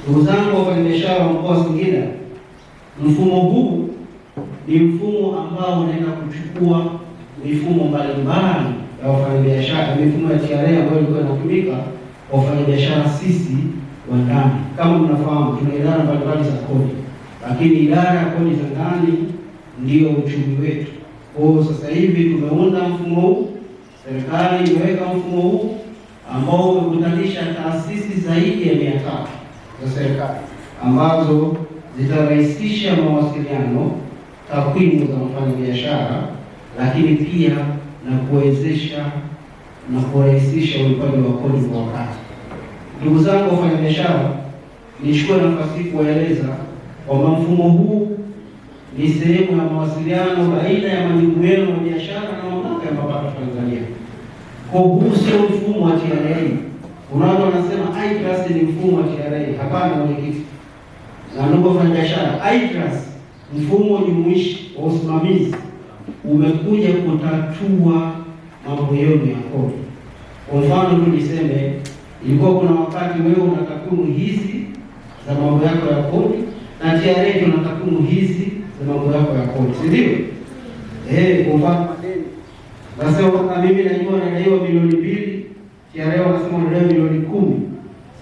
Ndugu zangu wafanyabiashara wa mkoa wa Singida, mfumo huu ni mfumo ambao unaenda kuchukua mifumo mbalimbali ya wafanyabiashara, mifumo ya TRA ambayo ilikuwa inatumika kwa wafanyabiashara sisi wa ndani. Kama mnafahamu, tuna idara mbalimbali za kodi, lakini idara ya kodi za ndani ndio uchumi wetu. Kwa sasa hivi tumeunda mfumo huu, serikali imeweka mfumo huu ambao umekutanisha taasisi zaidi ya 300 za serikali ambazo zitarahisisha mawasiliano, takwimu za wafanyabiashara, lakini pia na kuwezesha na kurahisisha ulipaji wa kodi kwa wakati. Ndugu zangu wafanyabiashara, nichukue nafasi hii kuwaeleza kwamba mfumo huu ni sehemu ya mawasiliano baina ya majukumu yenu ya biashara na mamlaka ya mapato Tanzania. Kwa huu sio mfumo wa TRA. Kuna watu wanasema iTrust ni mfumo wa TRA. Hapana mwenyekiti. Na ndugu wafanyabiashara, iTrust mfumo jumuishi wa usimamizi umekuja kutatua mambo yenu ya kodi. Kwa mfano tu niseme, ilikuwa kuna wakati wewe una takwimu hizi za mambo yako ya kodi na TRA tuna takwimu hizi za mambo yako ya kodi, si ndio? Kwa mfano madeni, nasema mimi najua nadaiwa milioni 2, TRA wanasema nadaiwa milioni 10.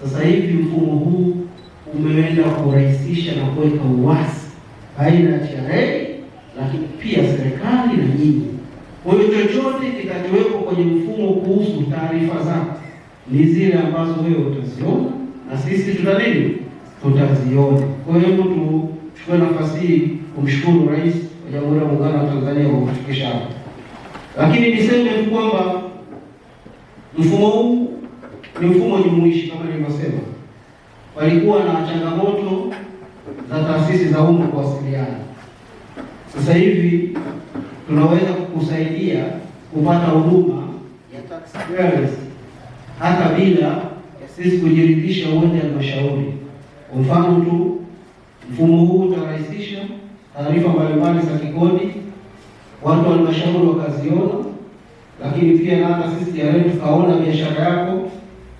Sasa hivi mfumo huu umeenda kurahisisha na kuweka uwazi baina ya TRA lakini pia serikali na nyinyi. Kwa hiyo chochote kitachowekwa kwenye mfumo kuhusu taarifa zako ni zile ambazo wewe utaziona na sisi tutaziona. Kwa hiyo tuchukue nafasi hii kumshukuru Rais wa Jamhuri ya Muungano wa Tanzania kwa kufikisha hapa. Lakini niseme tu kwamba mfumo huu ni mfumo jumuishi kama nilivyosema. Walikuwa na changamoto za taasisi za umma kuwasiliana. Sasa hivi tunaweza kukusaidia kupata huduma ya tax clearance hata bila ya sisi kujiridhisha uende halmashauri. Kwa mfano tu, mfumo huu utarahisisha taarifa mbalimbali za kikodi, watu wa halmashauri wakaziona, lakini pia na hata sisi tukaona biashara yako,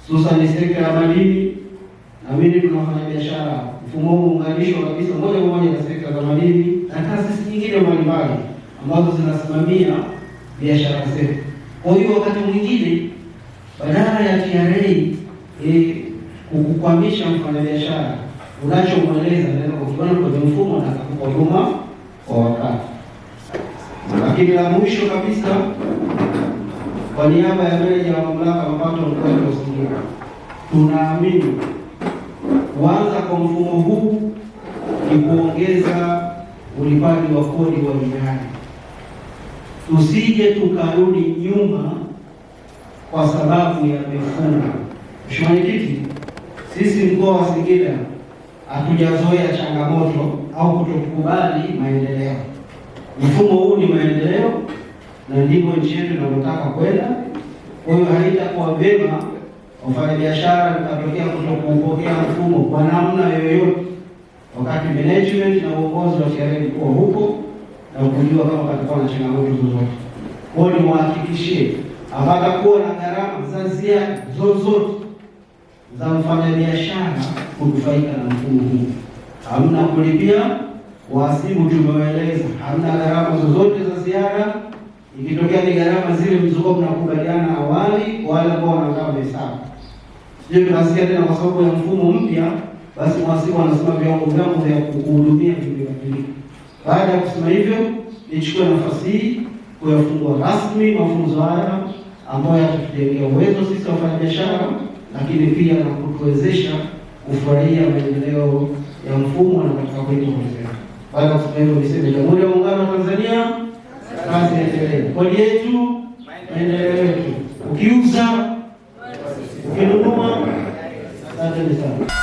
hususan sekta ya madini. Na mimi tunafanya biashara, mfumo huu unganishwa kabisa moja kwa moja na sekta za madini na taasisi nyingine mbalimbali ambazo zinasimamia biashara zetu. Kwa hiyo wakati mwingine badala ya TRA kukukwamisha mfanyabiashara, unachomweleza ndio kukiona kwenye mfumo na kukupa huduma kwa wakati. Lakini la mwisho kabisa, kwa niaba ya meneja wa mamlaka ya mapato mkoa wa Singida, tunaamini kuanza kwa mfumo huu ni kuongeza ulipaji wa kodi wa hiari. Tusije tukarudi nyuma kwa sababu ya mifumo. Mheshimiwa Mwenyekiti, sisi mkoa wa Singida hatujazoea changamoto au kutokubali maendeleo. Mfumo huu ni maendeleo na ndivyo nchi yetu inataka kwenda. Kwa hiyo haitakuwa vyema wafanyabiashara mkatokea kutokupokea mfumo kwa namna yoyote, wakati management na uongozi wa TRA ulikuwa huko na kujua kama katakuwa na changamoto zozote. Kwa hiyo niwahakikishie hapatakuwa na gharama za ziada zozote za mfanyabiashara kunufaika na mfumo huu. Hamna kulipia wahasibu, tumewaeleza hamna gharama zozote za ziada. Ikitokea ni gharama zile mzunguko mnakubaliana awali, wale ambao wanakaa hesabu. Sio tunasikia tena kwa sababu ya mfumo mpya, basi mhasibu anasema viwango vyangu vya kuhudumia vimebadilika. Baada ya kusema hivyo, nichukue nafasi hii kuyafungua rasmi mafunzo haya ambayo yatatujengea uwezo sisi wafanyabiashara, lakini pia na kutuwezesha kufurahia maendeleo ya mfumo na katika kuendelea. Baada ya kusema hivyo, niseme Jamhuri ya Muungano wa Tanzania, kazi iendelee. Kodi yetu, maendeleo yetu. Ukiuza, ukinunua, asante sana.